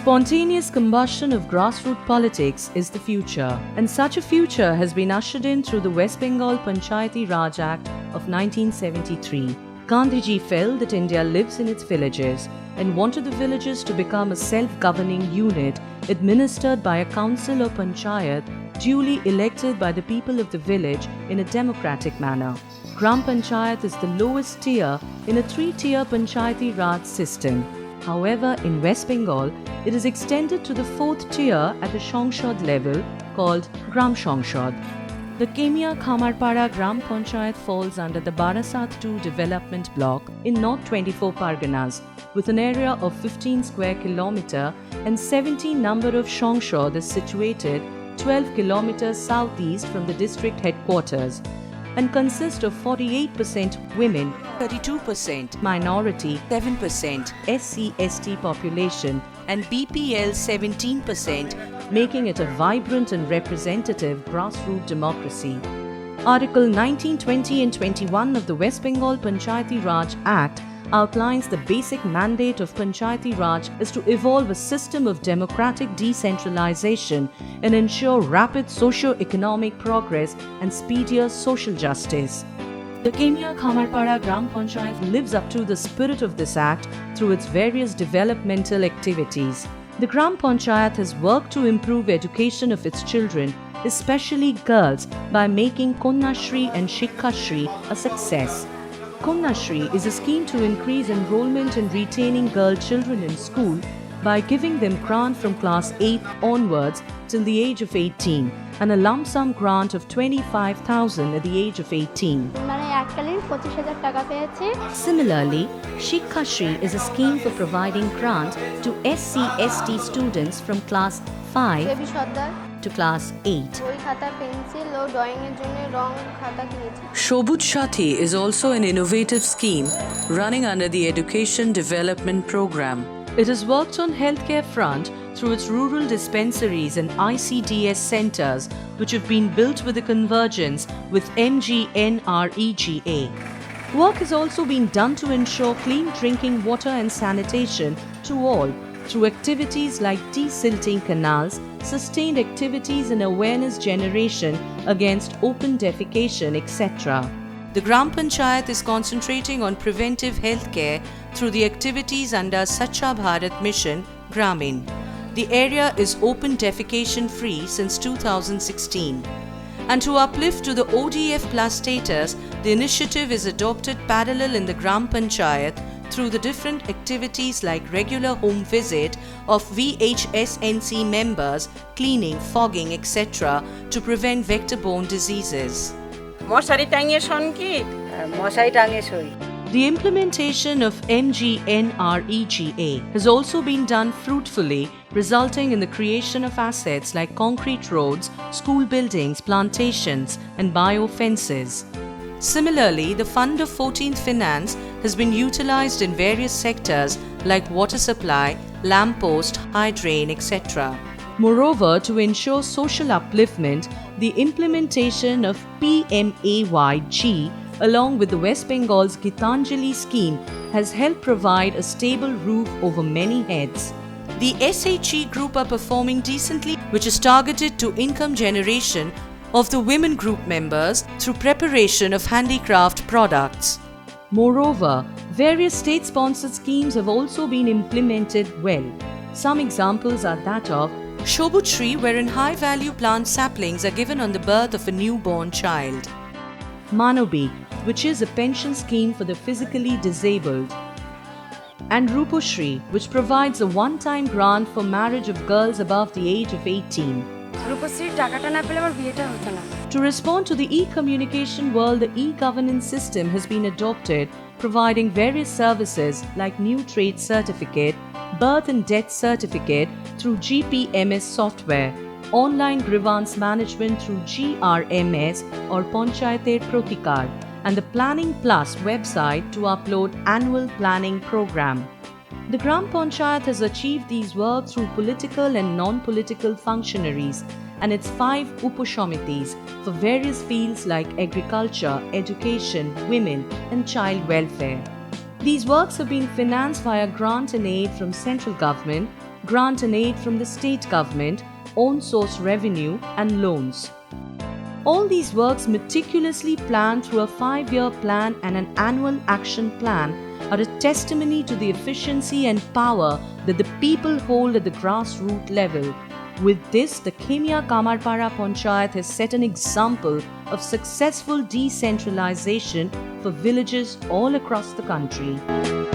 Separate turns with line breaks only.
spontaneous combustion of grassroots politics is the future, and such a future has been ushered in through the West Bengal Panchayati Raj Act of 1973. Gandhiji felt that India lives in its villages and wanted the villages to become a self-governing unit administered by a council or panchayat duly elected by the people of the village in a democratic manner. Gram Panchayat is the lowest tier in a three-tier Panchayati Raj system. However, in West Bengal, it is extended to the fourth tier at the Shongshad level called Gram Shongshad. The Kemia Khamarpara Gram Panchayat falls under the Barasat 2 development block in North 24 Parganas with an area of 15 square kilometer and 17 number of Shongshad is situated 12 kilometers southeast from the district headquarters and consists of 48% women, 32% minority, 7% SC/ST population and BPL 17%, making it a vibrant and representative grassroots democracy. Article 19, 20 and 21 of the West Bengal Panchayati Raj Act outlines the basic mandate of Panchayati Raj is to evolve a system of democratic decentralization and ensure rapid socio-economic progress and speedier social justice. The Kemia Khamarpara Gram Panchayat lives up to the spirit of this act through its various developmental activities. The Gram Panchayat has worked to improve education of its children, especially girls, by making Konyashri and Shikhashri a success. Konyashri is a scheme to increase enrollment and retaining girl children in school by giving them grant from class 8 onwards till the age of 18 and a lump sum grant of 25,000 at the age of 18. Similarly, Shikhashri is a scheme for providing grant to SC/ST students from class 5 to class 8. Shobuj Shathi is also an innovative scheme running under the Education Development Program. It has worked on healthcare front through its rural dispensaries and ICDS centers, which have been built with a convergence with MGNREGA. Work has also been done to ensure clean drinking water and sanitation to all through activities like desilting canals, sustained activities and awareness generation against open defecation, etc. The Gram Panchayat is concentrating on preventive healthcare through the activities under Swachh Bharat Mission, Gramin. The area is open defecation free since 2016. And to uplift to the ODF plus status, the initiative is adopted parallel in the Gram Panchayat through the different activities like regular home visit of VHSNC members, cleaning, fogging, etc. to prevent vector-borne diseases. The implementation of MGNREGA has also been done fruitfully, resulting in the creation of assets like concrete roads, school buildings, plantations, and biofences. Similarly, the Fund of 14th Finance has been utilized in various sectors like water supply, lamppost, hydrant, etc. Moreover, to ensure social upliftment, the implementation of PMAYG along with the West Bengal's Gitanjali scheme has helped provide a stable roof over many heads. The SHE group are performing decently, which is targeted to income generation of the women group members through preparation of handicraft products. Moreover, various state-sponsored schemes have also been implemented well. Some examples are that of Shobuj Shri, wherein high-value plant saplings are given on the birth of a newborn child. Manobi, which is a pension scheme for the physically disabled. And Ruposhri, which provides a one-time grant for marriage of girls above the age of 18. To respond to the e-communication world, the e-governance system has been adopted, providing various services like new trade certificate, birth and death certificate through GPMS software, online grievance management through GRMS or Panchayater Pratikar, and the Planning Plus website to upload annual planning program. The Gram Panchayat has achieved these work through political and non-political functionaries and its 5 Upashamitis for various fields like agriculture, education, women and child welfare. These works have been financed via grant and aid from central government, grant and aid from the state government, own source revenue, and loans. All these works, meticulously planned through a 5-year plan and an annual action plan, are a testimony to the efficiency and power that the people hold at the grassroots level. With this, the Khemia Kamarpara Panchayat has set an example of successful decentralization for villages all across the country.